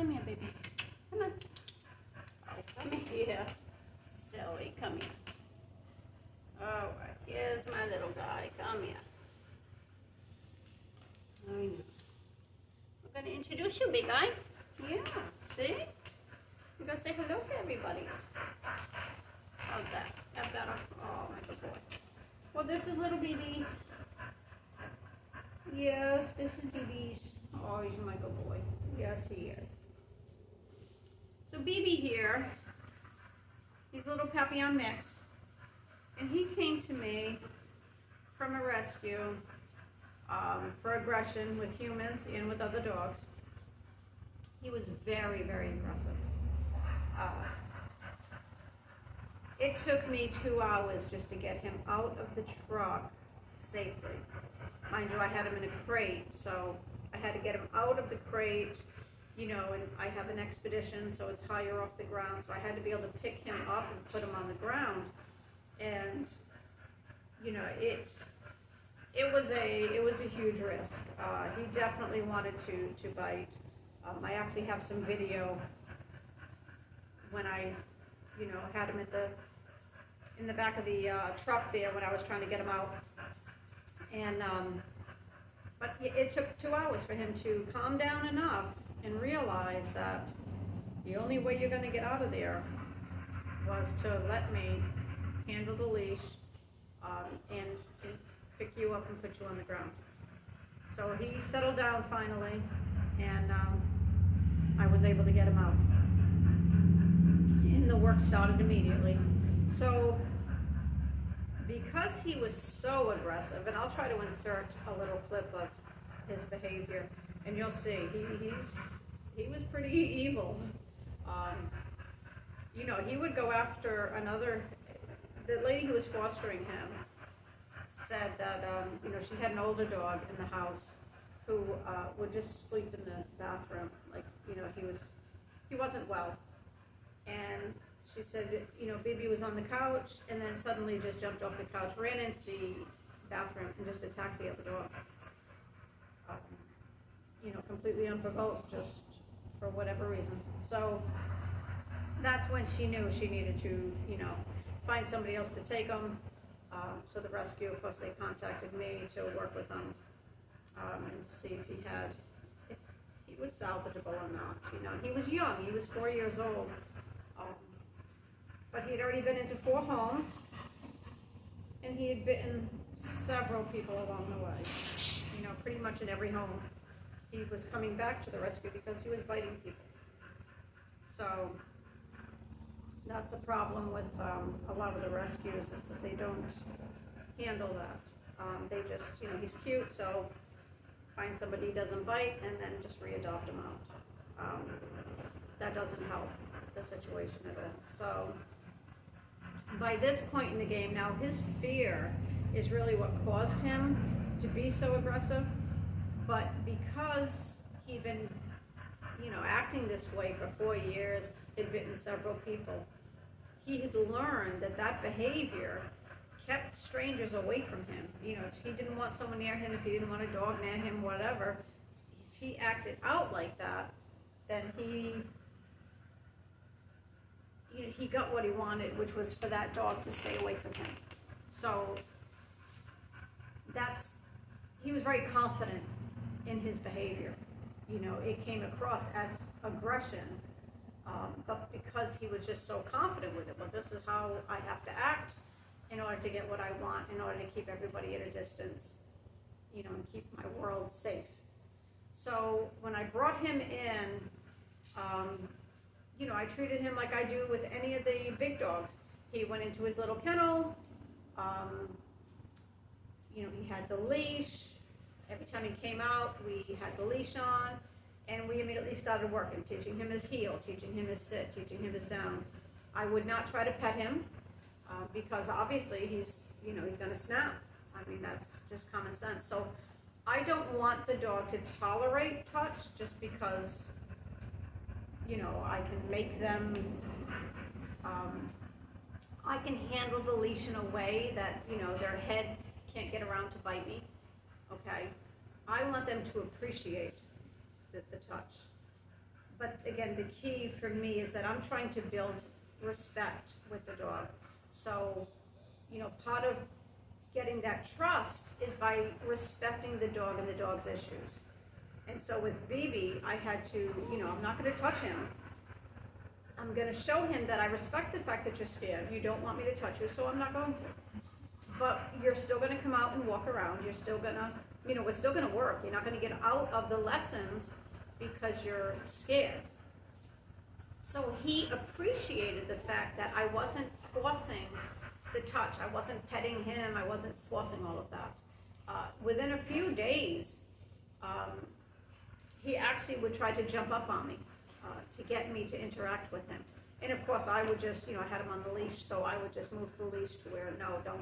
Come here, baby. Come on. Oh, come here. Silly, come here. All right, here's my little guy. Come here. I know. I'm going to introduce you, big guy. Yeah, see? I'm going to say hello to everybody. How's that? That better? Oh, my good boy. Well, this is little BB. Yes, this is BB's. Oh, he's my good boy. Yes, he is. So BB here, he's a little Papillon mix. And he came to me from a rescue for aggression with humans and with other dogs. He was very, very aggressive. It took me 2 hours just to get him out of the truck safely. Mind you, I had him in a crate, so I had to get him out of the crate, you know, and I have an expedition, so it's higher off the ground, so I had to be able to pick him up and put him on the ground. And, you know, it was a huge risk. He definitely wanted to bite. I actually have some video when I, you know, had him in the back of the truck there when I was trying to get him out. And, but it took 2 hours for him to calm down enough and realize that the only way you're going to get out of there was to let me handle the leash and pick you up and put you on the ground. So he settled down finally, and I was able to get him out. And the work started immediately. So because he was so aggressive, and I'll try to insert a little clip of his behavior, and you'll see he was pretty evil. You know, he would go after the lady who was fostering him said that you know, she had an older dog in the house who would just sleep in the bathroom, like, you know, he wasn't well, and she said, you know, Bibi was on the couch and then suddenly just jumped off the couch, ran into the bathroom, and just attacked the other dog. You know, completely unprovoked, just for whatever reason. So that's when she knew she needed to, you know, find somebody else to take him. So the rescue, of course, they contacted me to work with him and to see if he was salvageable or not. You know, he was young. He was 4 years old. But he had already been into 4 homes, and he had bitten several people along the way. You know, pretty much in every home. He was coming back to the rescue because he was biting people. So that's a problem with a lot of the rescues, is that they don't handle that. They just, you know, he's cute, so find somebody who doesn't bite and then just readopt him out. That doesn't help the situation at all. So by this point in the game now, his fear is really what caused him to be so aggressive. But because he'd been, you know, acting this way for 4 years, had bitten several people, he had learned that behavior kept strangers away from him. You know, if he didn't want someone near him, if he didn't want a dog near him, whatever, if he acted out like that, then he got what he wanted, which was for that dog to stay away from him. So he was very confident in his behavior. You know, it came across as aggression, but because he was just so confident with it, well, this is how I have to act in order to get what I want, in order to keep everybody at a distance, you know, and keep my world safe. So when I brought him in, you know, I treated him like I do with any of the big dogs. He went into his little kennel, you know, he had the leash. Every time he came out, we had the leash on, and we immediately started working, teaching him his heel, teaching him his sit, teaching him his down. I would not try to pet him because obviously he's going to snap. I mean, that's just common sense. So I don't want the dog to tolerate touch just because, you know, I can make them, I can handle the leash in a way that, you know, their head can't get around to bite me. Okay, I want them to appreciate the touch. but again, the key for me is that I'm trying to build respect with the dog. So, part of getting that trust is by respecting the dog and the dog's issues. And so with BB, I had to, I'm not going to touch him. I'm going to show him that I respect the fact that you're scared. You don't want me to touch you, so I'm not going to. But you're still going to come out and walk around. You're still going to, we're still going to work. You're not going to get out of the lessons because you're scared. So he appreciated the fact that I wasn't forcing the touch. I wasn't petting him. I wasn't forcing all of that. Within a few days, he actually would try to jump up on me to get me to interact with him. And of course, I would just, I had him on the leash, so I would just move the leash to where, no, don't.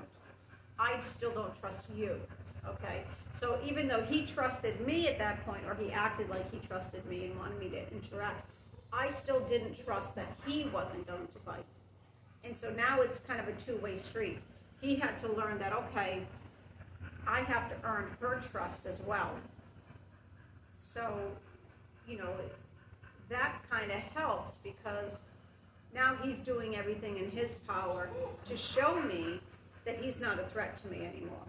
I still don't trust you, okay? So even though he trusted me at that point, or he acted like he trusted me and wanted me to interact, I still didn't trust that he wasn't going to bite. And so now it's kind of a two-way street. He had to learn that, okay, I have to earn her trust as well. So, that kind of helps because now he's doing everything in his power to show me that he's not a threat to me anymore.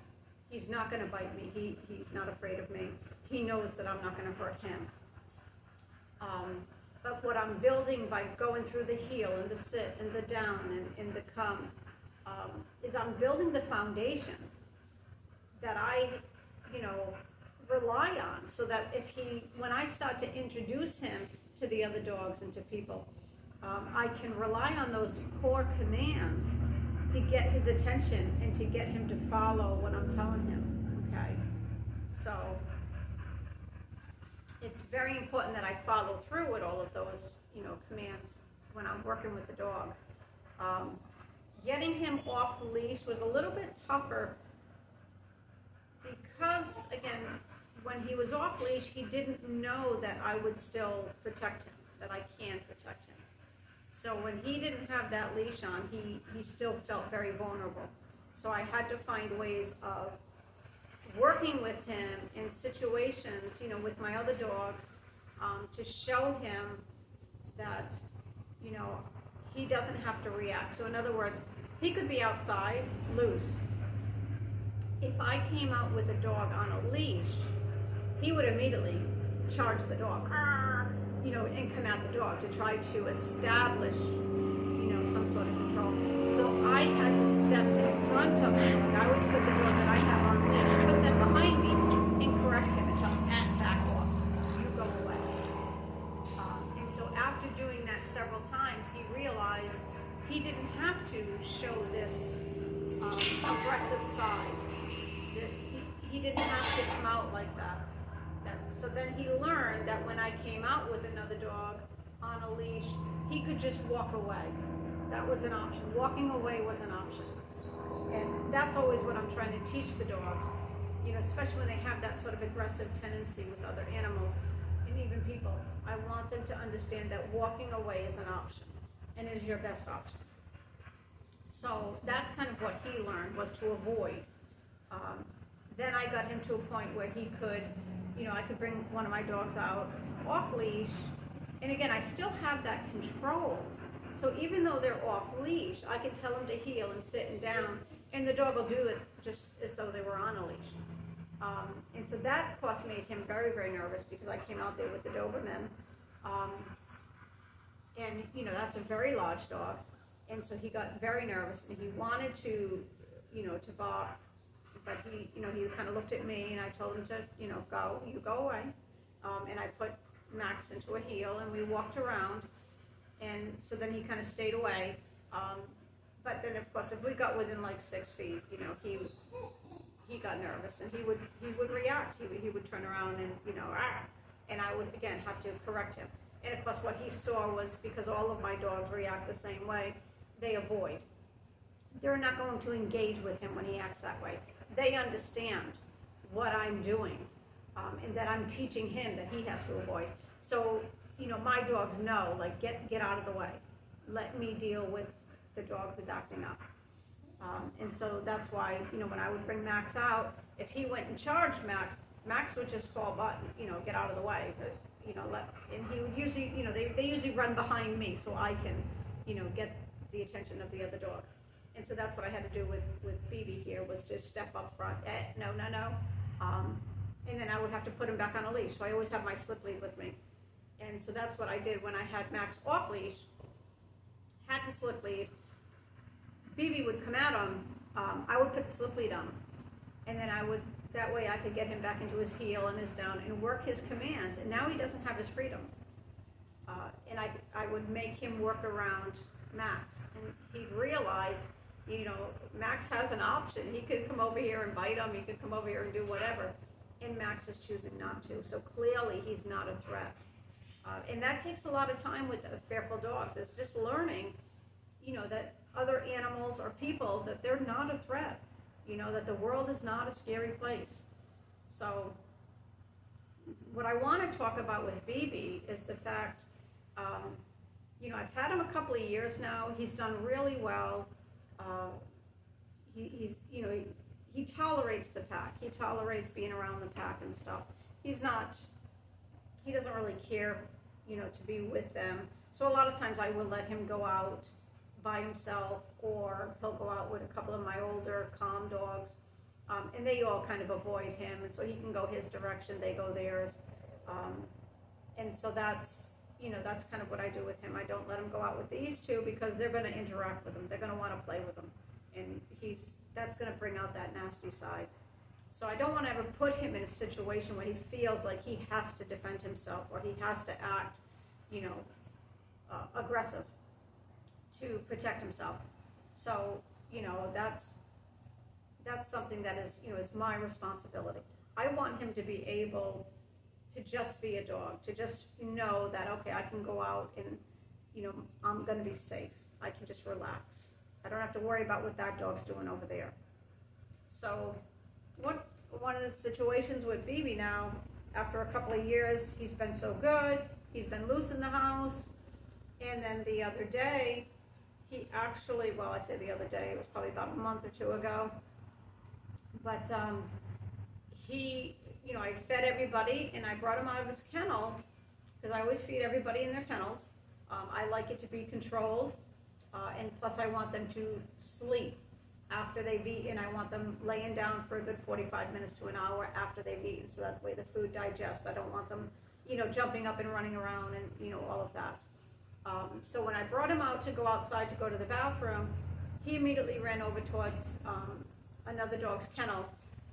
He's not going to bite me. He's not afraid of me. He knows that I'm not going to hurt him. But what I'm building by going through the heel and the sit and the down and the come is I'm building the foundation that I, rely on, so that when I start to introduce him to the other dogs and to people, I can rely on those core commands to get his attention and to get him to follow what I'm telling him, okay? So it's very important that I follow through with all of those, commands when I'm working with the dog. Getting him off the leash was a little bit tougher because, again, when he was off leash, he didn't know that I would still protect him, that I can protect him. So when he didn't have that leash on, he still felt very vulnerable. So I had to find ways of working with him in situations, with my other dogs, to show him that, he doesn't have to react. So in other words, he could be outside, loose. If I came out with a dog on a leash, he would immediately charge the dog, and come at the dog to try to establish, some sort of control. So I had to step in front of him. I would put the dog that I have on the leash, put them behind me, and correct him and tell him, back off, you go away. And so after doing that several times, he realized he didn't have to show this aggressive side. He didn't have to come out like that. So then he learned that when I came out with another dog on a leash, he could just walk away. That was an option. Walking away was an option. And that's always what I'm trying to teach the dogs, especially when they have that sort of aggressive tendency with other animals and even people. I want them to understand that walking away is an option and is your best option. So that's kind of what he learned, was to avoid. Then I got him to a point where he could, I could bring one of my dogs out off leash. And again, I still have that control. So even though they're off leash, I can tell them to heel and sit and down, and the dog will do it just as though they were on a leash. And so that, of course, made him very, very nervous because I came out there with the Doberman. And, that's a very large dog. And so he got very nervous, and he wanted to, to bark. But he kind of looked at me, and I told him to, go away. And I put Max into a heel, and we walked around. And so then he kind of stayed away. But then, of course, if we got within like 6 feet, he got nervous, and he would react. He would turn around and, and I would, again, have to correct him. And of course, what he saw was, because all of my dogs react the same way, they avoid. They're not going to engage with him when he acts that way. They understand what I'm doing, and that I'm teaching him that he has to avoid. So, my dogs know, like, get out of the way. Let me deal with the dog who's acting up. And so that's why, when I would bring Max out, if he went and charged Max, Max would just fall button, get out of the way. But, and he would usually, they usually run behind me so I can, get the attention of the other dog. And so that's what I had to do with Phoebe here, was just step up front, no, no, no. And then I would have to put him back on a leash. So I always have my slip lead with me. And so that's what I did when I had Max off leash, had the slip lead. Phoebe would come at him, I would put the slip lead on, and then that way I could get him back into his heel and his down and work his commands. And now he doesn't have his freedom. And I would make him work around Max. And he'd realize, Max has an option. He could come over here and bite him. He could come over here and do whatever. And Max is choosing not to. So clearly he's not a threat. And that takes a lot of time with fearful dogs. It's just learning, that other animals or people, that they're not a threat. That the world is not a scary place. So what I want to talk about with Phoebe is the fact, I've had him a couple of years now. He's done really well. He tolerates the pack. He tolerates being around the pack and stuff. He doesn't really care, to be with them. So a lot of times I will let him go out by himself, or he'll go out with a couple of my older calm dogs, and they all kind of avoid him, and so he can go his direction, they go theirs, and so that's kind of what I do with him. I don't let him go out with these two because they're going to interact with him. They're going to want to play with him, and that's going to bring out that nasty side. So I don't want to ever put him in a situation where he feels like he has to defend himself or he has to act, aggressive to protect himself. So, that's something that is, is my responsibility. I want him to be able to just be a dog, to just know that, okay, I can go out and, I'm going to be safe. I can just relax. I don't have to worry about what that dog's doing over there. So one of the situations with Phoebe now, after a couple of years, he's been so good. He's been loose in the house. And then the other day, he actually, well, I say the other day, it was probably about a month or two ago, but I fed everybody, and I brought him out of his kennel, because I always feed everybody in their kennels. I like it to be controlled, and plus I want them to sleep after they've eaten. I want them laying down for a good 45 minutes to an hour after they've eaten, so that way the food digests. I don't want them, jumping up and running around and, all of that. So when I brought him out to go outside to go to the bathroom, he immediately ran over towards another dog's kennel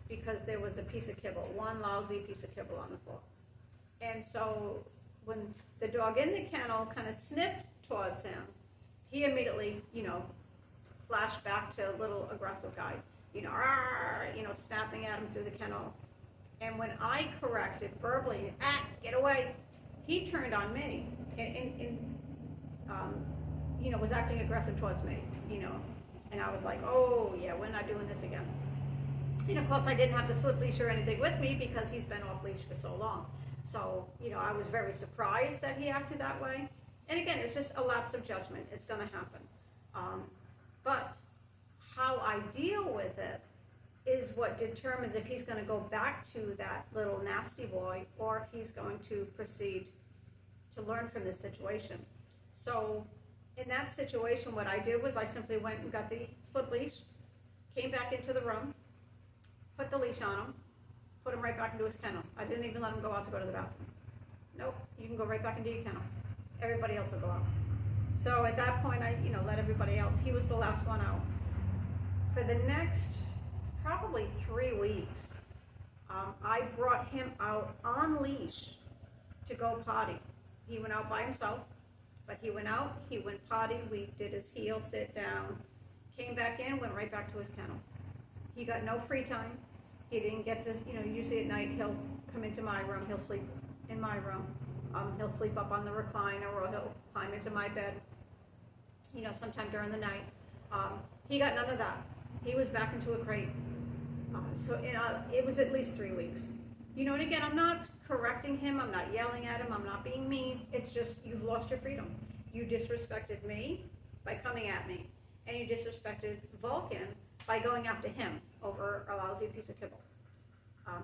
because there was a piece of kibble, one lousy piece of kibble on the floor. And so when the dog in the kennel kind of sniffed towards him, he immediately, flashed back to a little aggressive guy, snapping at him through the kennel. And when I corrected verbally, get away, he turned on me and was acting aggressive towards me, and I was like, oh yeah, we're not doing this again. And of course I didn't have the slip leash or anything with me because he's been off leash for so long. So, I was very surprised that he acted that way. And again, it's just a lapse of judgment. It's going to happen. But how I deal with it is what determines if he's going to go back to that little nasty boy or if he's going to proceed to learn from this situation. So in that situation, what I did was I simply went and got the slip leash, came back into the room, put the leash on him, put him right back into his kennel. I didn't even let him go out to go to the bathroom. Nope, you can go right back into your kennel. Everybody else will go out. So at that point, I let everybody else. He was the last one out. For the next probably 3 weeks, I brought him out on leash to go potty. He went out by himself, but he went out, he went potty, we did his heel, sit down, came back in, went right back to his kennel. He got no free time. He didn't get to, usually at night he'll come into my room, he'll sleep in my room. He'll sleep up on the recliner or he'll climb into my bed, sometime during the night. He got none of that. He was back into a crate. So it was at least 3 weeks. And again, I'm not correcting him, I'm not yelling at him, I'm not being mean. It's just, you've lost your freedom. You disrespected me by coming at me, and you disrespected Vulcan by going after him over a lousy piece of kibble.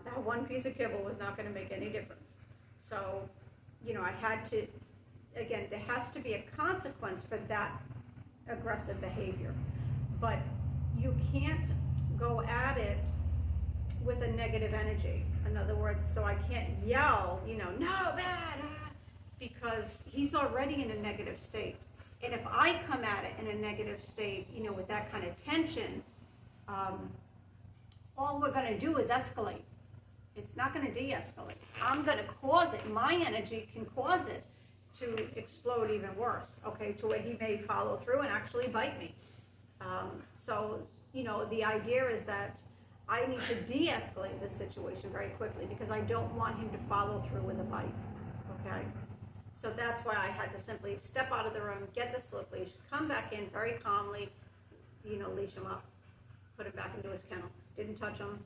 That one piece of kibble was not going to make any difference. So, I had to, again, there has to be a consequence for that aggressive behavior. But you can't go at it with a negative energy. In other words, so I can't yell, no, bad, because he's already in a negative state. And if I come at it in a negative state, with that kind of tension, all we're going to do is escalate. It's not going to de-escalate. I'm going to cause it. My energy can cause it to explode even worse, okay, to where he may follow through and actually bite me. So, the idea is that I need to de-escalate this situation very quickly because I don't want him to follow through with a bite, okay? So that's why I had to simply step out of the room, get the slip leash, come back in very calmly, leash him up, put him back into his kennel. Didn't touch him,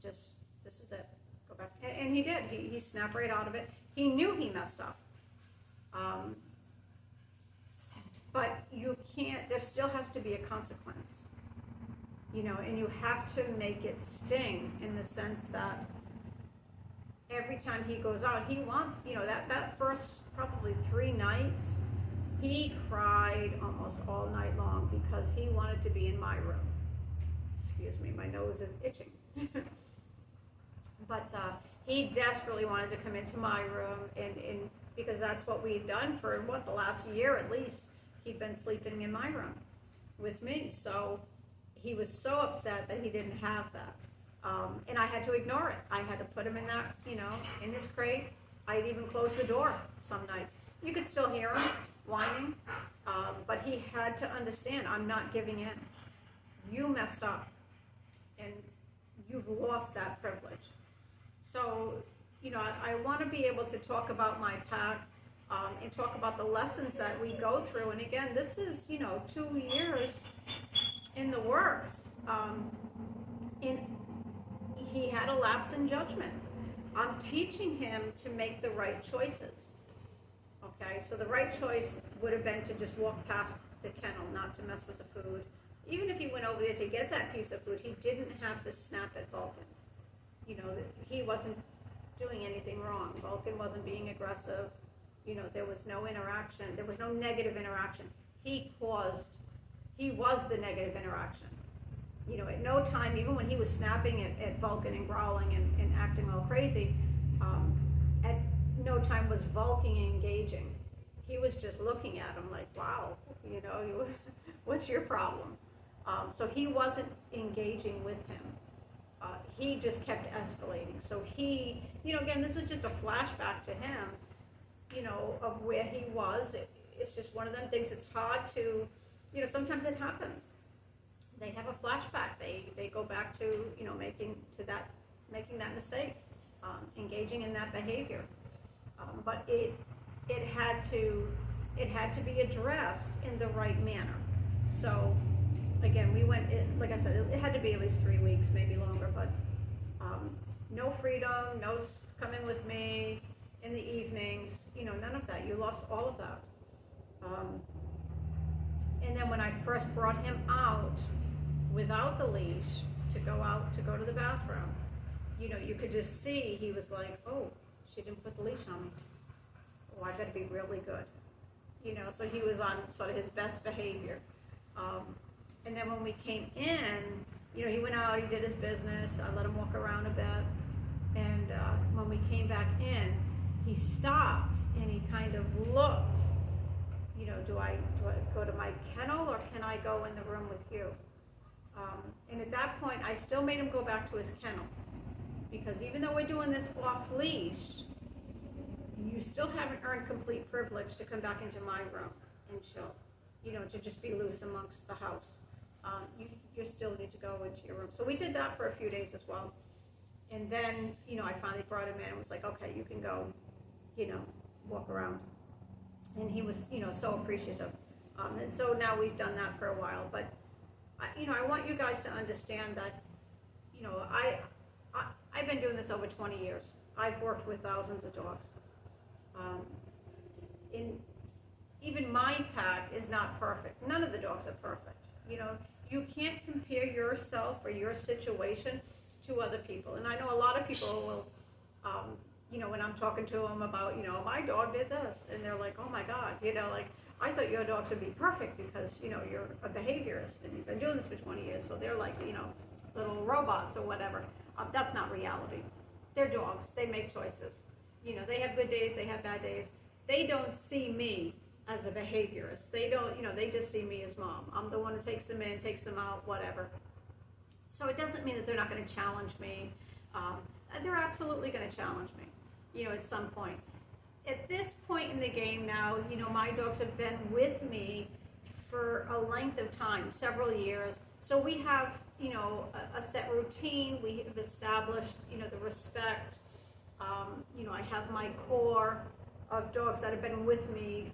just, this is it, go back. And he did, he snapped right out of it. He knew he messed up. But you can't, there still has to be a consequence, and you have to make it sting in the sense that every time he goes out, he wants, that first probably 3 nights, he cried almost all night long because he wanted to be in my room. Excuse me, my nose is itching. But he desperately wanted to come into my room, and because that's what we'd done for, the last year at least. He'd been sleeping in my room with me. So he was so upset that he didn't have that. And I had to ignore it. I had to put him in that, in his crate. I'd even close the door some nights. You could still hear him whining, but he had to understand, I'm not giving in. You messed up, and you've lost that privilege. So, I want to be able to talk about my pack and talk about the lessons that we go through. And again, this is, 2 years in the works. And he had a lapse in judgment. I'm teaching him to make the right choices. Okay, so the right choice would have been to just walk past the kennel, not to mess with the food. Even if he went over there to get that piece of food, he didn't have to snap at Vulcan. He wasn't doing anything wrong. Vulcan wasn't being aggressive. There was no interaction. There was no negative interaction. He was the negative interaction. At no time, even when he was snapping at Vulcan and growling and acting all crazy, at no time was Vulcan engaging. He was just looking at him like, wow, what's your problem? So he wasn't engaging with him. He just kept escalating. So he, again, this was just a flashback to him, of where he was. It's just one of them things. It's hard to, sometimes it happens. They have a flashback. They go back to, making that mistake, engaging in that behavior. But it had to be addressed in the right manner. So again, we went in, like I said, it had to be at least 3 weeks, maybe longer, but no freedom, no coming with me in the evenings, none of that. You lost all of that. And then when I first brought him out without the leash to go to the bathroom, you could just see he was like, oh, she didn't put the leash on me. Oh, I gotta be really good. So he was on sort of his best behavior. And then when we came in, he went out, he did his business, I let him walk around a bit, and when we came back in, he stopped and he kind of looked, do I go to my kennel or can I go in the room with you? And at that point, I still made him go back to his kennel, because even though we're doing this off leash, you still haven't earned complete privilege to come back into my room and chill, to just be loose amongst the house. You still need to go into your room. So we did that for a few days as well. And then, I finally brought him in and was like, okay, you can go, walk around. And he was, so appreciative. And so now we've done that for a while. But, I want you guys to understand that, I've been doing this over 20 years. I've worked with thousands of dogs. Even my pack is not perfect. None of the dogs are perfect. You can't compare yourself or your situation to other people. And I know a lot of people will, when I'm talking to them about, my dog did this, and they're like, oh my God, like, I thought your dogs would be perfect because, you're a behaviorist and you've been doing this for 20 years, so they're like, little robots or whatever. That's not reality. They're dogs. They make choices. They have good days, they have bad days. They don't see me as a behaviorist. They don't, they just see me as mom. I'm the one who takes them in, takes them out, whatever. So it doesn't mean that they're not going to challenge me. They're absolutely going to challenge me, at some point. At this point in the game now, my dogs have been with me for a length of time, several years. So we have, a set routine. We have established, the respect. I have my core of dogs that have been with me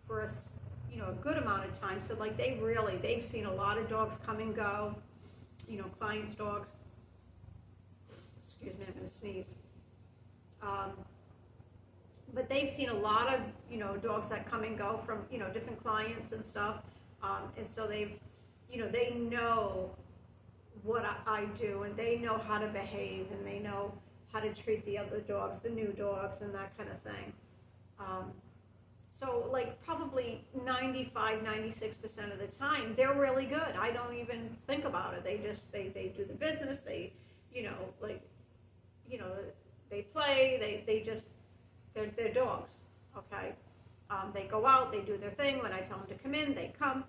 for a good amount of time. So like they've seen a lot of dogs come and go, clients' dogs. Excuse me, I'm going to sneeze. But they've seen a lot of, dogs that come and go from, different clients and stuff. And so they know what I do, and they know how to behave, and they know how to treat the other dogs, the new dogs, and that kind of thing. So like probably 95, 96% of the time, they're really good. I don't even think about it. They do the business. They, they play. They're dogs. Okay. They go out. They do their thing. When I tell them to come in, they come.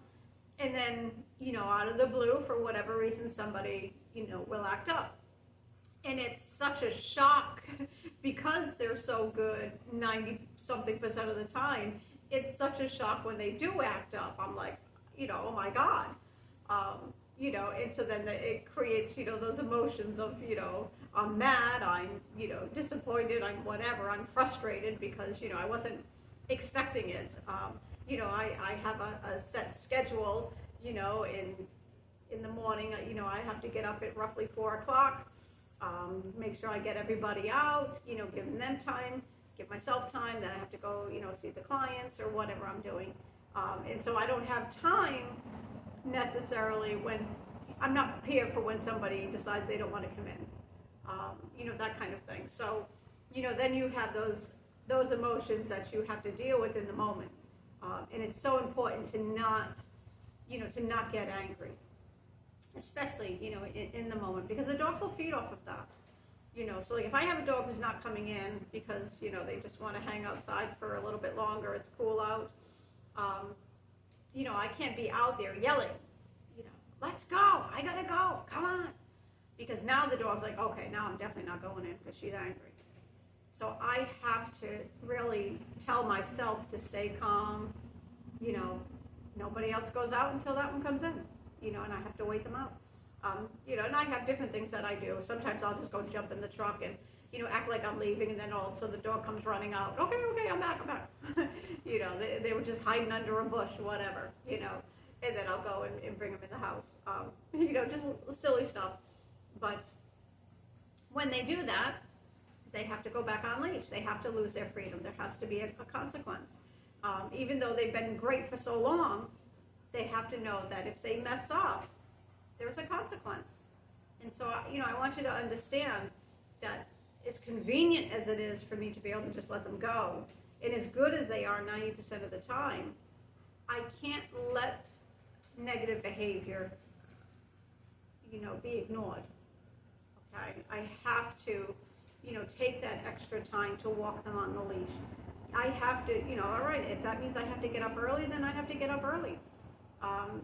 And then, out of the blue, for whatever reason, somebody, will act up. And it's such a shock because they're so good 90-something% of the time. It's such a shock when they do act up. I'm like, oh my God. And so then it creates, those emotions of, I'm mad, I'm, disappointed, I'm whatever, I'm frustrated because, I wasn't expecting it. I have a set schedule, in the morning, I have to get up at roughly 4 o'clock. Make sure I get everybody out, giving them time, give myself time, then I have to go, see the clients or whatever I'm doing. And so I don't have time necessarily when, I'm not prepared for when somebody decides they don't want to come in, that kind of thing. So, then you have those emotions that you have to deal with in the moment. And it's so important to not get angry. Especially, in the moment, because the dogs will feed off of that. So like if I have a dog who's not coming in because, they just want to hang outside for a little bit longer, it's cool out, I can't be out there yelling, let's go, I gotta go, come on. Because now the dog's like, okay, now I'm definitely not going in because she's angry. So I have to really tell myself to stay calm, nobody else goes out until that one comes in. And I have to wait them out. And I have different things that I do. Sometimes I'll just go jump in the truck and, act like I'm leaving, and then so the dog comes running out. Okay, I'm back. They were just hiding under a bush, whatever, and then I'll go and bring them in the house. Just silly stuff. But when they do that, they have to go back on leash. They have to lose their freedom. There has to be a consequence. Even though they've been great for so long, they have to know that if they mess up, there's a consequence. And so, I want you to understand that as convenient as it is for me to be able to just let them go, and as good as they are 90% of the time, I can't let negative behavior, be ignored. Okay? I have to, take that extra time to walk them on the leash. I have to, all right, if that means I have to get up early, then I have to get up early. And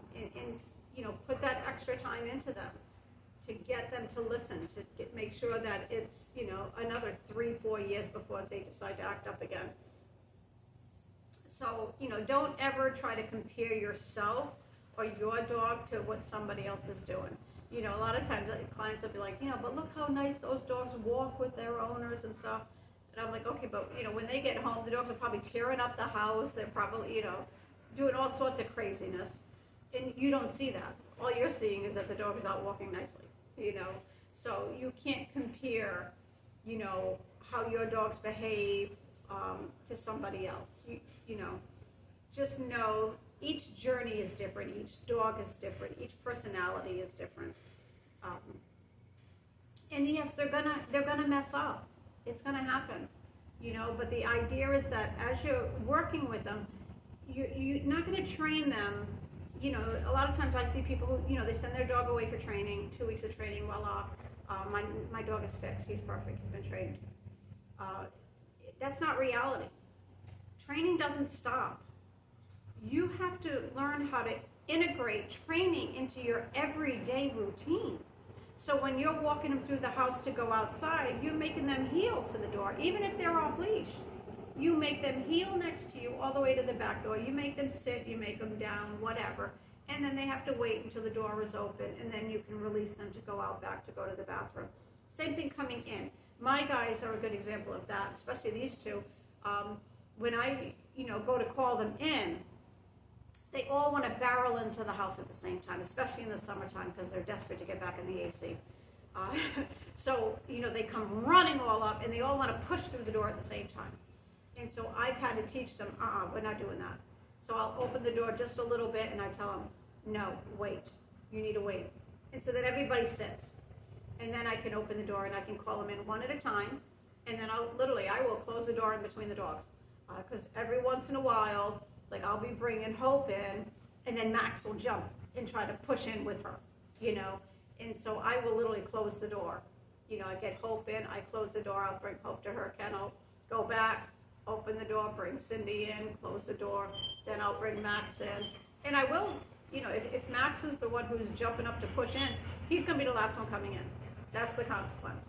put that extra time into them to get them to listen, to make sure that it's, another 3-4 years before they decide to act up again. So, don't ever try to compare yourself or your dog to what somebody else is doing. A lot of times clients will be like, but look how nice those dogs walk with their owners and stuff. And I'm like, okay, but, when they get home, the dogs are probably tearing up the house. They're probably, doing all sorts of craziness. And you don't see that. All you're seeing is that the dog is out walking nicely, So you can't compare, how your dogs behave to somebody else. Just know each journey is different. Each dog is different. Each personality is different. And yes, they're gonna mess up. It's gonna happen. you know, but the idea is that as you're working with them, you're not going to train them. You know, a lot of times I see people who, you know, they send their dog away for training, 2 weeks of training, voila, my dog is fixed, he's perfect, he's been trained. That's not reality. Training doesn't stop. You have to learn how to integrate training into your everyday routine. So when you're walking them through the house to go outside, you're making them heel to the door, even if they're off leash. You make them heel next to you all the way to the back door. You make them sit, you make them down, whatever. And then they have to wait until the door is open, and then you can release them to go out back to go to the bathroom. Same thing coming in. My guys are a good example of that, especially these two. When I, you know, go to call them in, they all want to barrel into the house at the same time, especially in the summertime because they're desperate to get back in the AC. So, you know, they come running all up, and they all want to push through the door at the same time. And so I've had to teach them, we're not doing that. So I'll open the door just a little bit, and I tell them, no, wait. You need to wait. And so that everybody sits. And then I can open the door, and I can call them in one at a time. And then I will close the door in between the dogs. Because every once in a while, like I'll be bringing Hope in, and then Max will jump and try to push in with her, you know. And so I will literally close the door. You know, I get Hope in, I close the door, I'll bring Hope to her kennel, go back, open the door, bring Cindy in, close the door, then I'll bring Max in. And I will, you know, if Max is the one who's jumping up to push in, he's going to be the last one coming in. That's the consequence.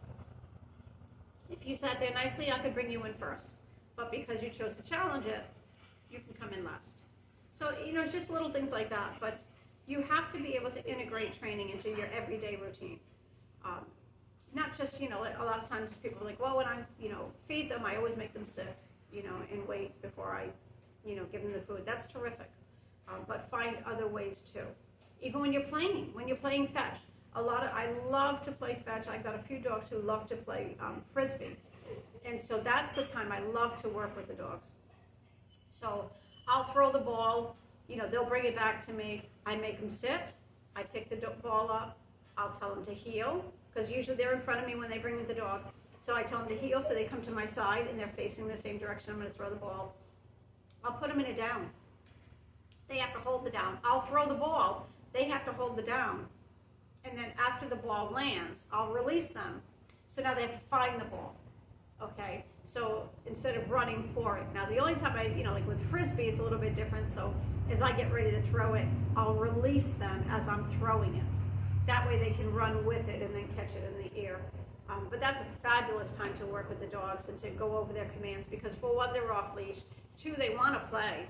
If you sat there nicely, I could bring you in first. But because you chose to challenge it, you can come in last. So, you know, it's just little things like that. But you have to be able to integrate training into your everyday routine. Not just, you know, a lot of times people are like, well, when I, you know, feed them, I always make them sit, you know, and wait before I, you know, give them the food. That's terrific. But find other ways too. Even when you're playing fetch. I love to play fetch. I've got a few dogs who love to play Frisbee. And so that's the time I love to work with the dogs. So I'll throw the ball, you know, they'll bring it back to me. I make them sit. I pick the ball up. I'll tell them to heel, because usually they're in front of me when they bring me the dog. So I tell them to heel, so they come to my side and they're facing the same direction I'm going to throw the ball. I'll put them in a down. They have to hold the down. I'll throw the ball. They have to hold the down. And then after the ball lands, I'll release them. So now they have to find the ball. Okay? So instead of running for it. Now the only time I, you know, like with Frisbee, it's a little bit different. So as I get ready to throw it, I'll release them as I'm throwing it. That way they can run with it and then catch it in the air. But that's a fabulous time to work with the dogs and to go over their commands, because for one, they're off leash. Two, they want to play.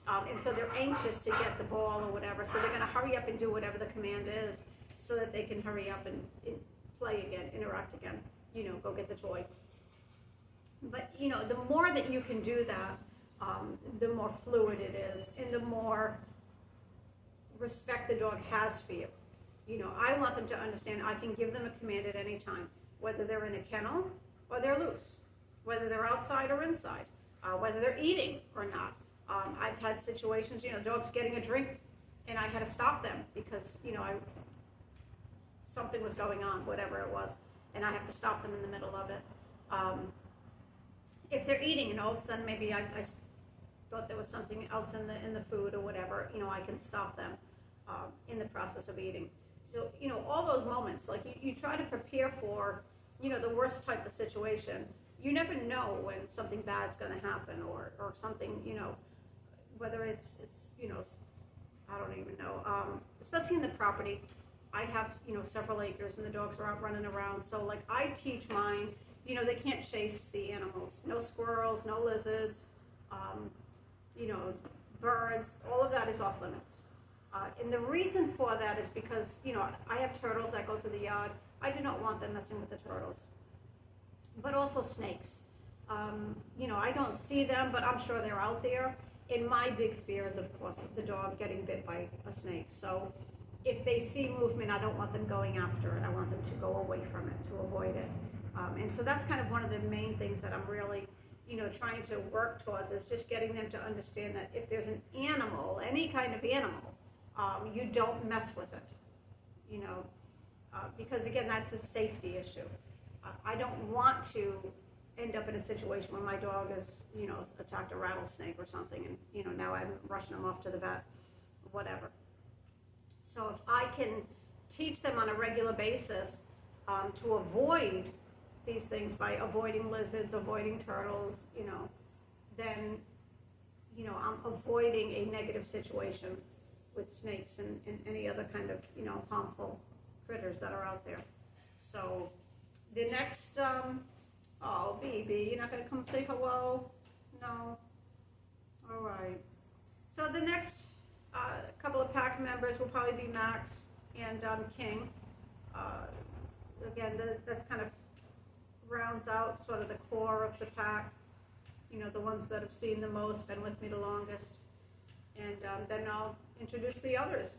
And so they're anxious to get the ball or whatever. So they're going to hurry up and do whatever the command is so that they can hurry up and play again, interact again, you know, go get the toy. But, you know, the more that you can do that, the more fluid it is and the more respect the dog has for you. You know, I want them to understand I can give them a command at any time, whether they're in a kennel or they're loose, whether they're outside or inside, whether they're eating or not. I've had situations, you know, dogs getting a drink and I had to stop them because, you know, something was going on, whatever it was, and I have to stop them in the middle of it. If they're eating and all of a sudden maybe I thought there was something else in the food or whatever, you know, I can stop them in the process of eating. So, you know, all those moments, like you try to prepare for, you know, the worst type of situation. You never know when something bad's going to happen or something, you know, whether it's, you know, I don't even know, especially in the property. I have, you know, several acres and the dogs are out running around. So like I teach mine, you know, they can't chase the animals. No squirrels, no lizards, you know, birds, all of that is off limits. And the reason for that is because, you know, I have turtles that go to the yard. I do not want them messing with the turtles. But also snakes. You know, I don't see them, but I'm sure they're out there. And my big fear is, of course, the dog getting bit by a snake. So if they see movement, I don't want them going after it. I want them to go away from it, to avoid it. And so that's kind of one of the main things that I'm really, you know, trying to work towards, is just getting them to understand that if there's an animal, any kind of animal, you don't mess with it, you know, because again, that's a safety issue. I don't want to end up in a situation where my dog is, you know, attacked a rattlesnake or something, and, you know, now I'm rushing them off to the vet, whatever. So if I can teach them on a regular basis to avoid these things by avoiding lizards, avoiding turtles, you know, then, you know, I'm avoiding a negative situation with snakes and any other kind of, you know, harmful critters that are out there. So the next, oh, BB, you're not going to come say hello? No? All right. So the next couple of pack members will probably be Max and King. Again, that's kind of rounds out sort of the core of the pack, you know, the ones that have seen the most, been with me the longest. And then I'll introduce the others.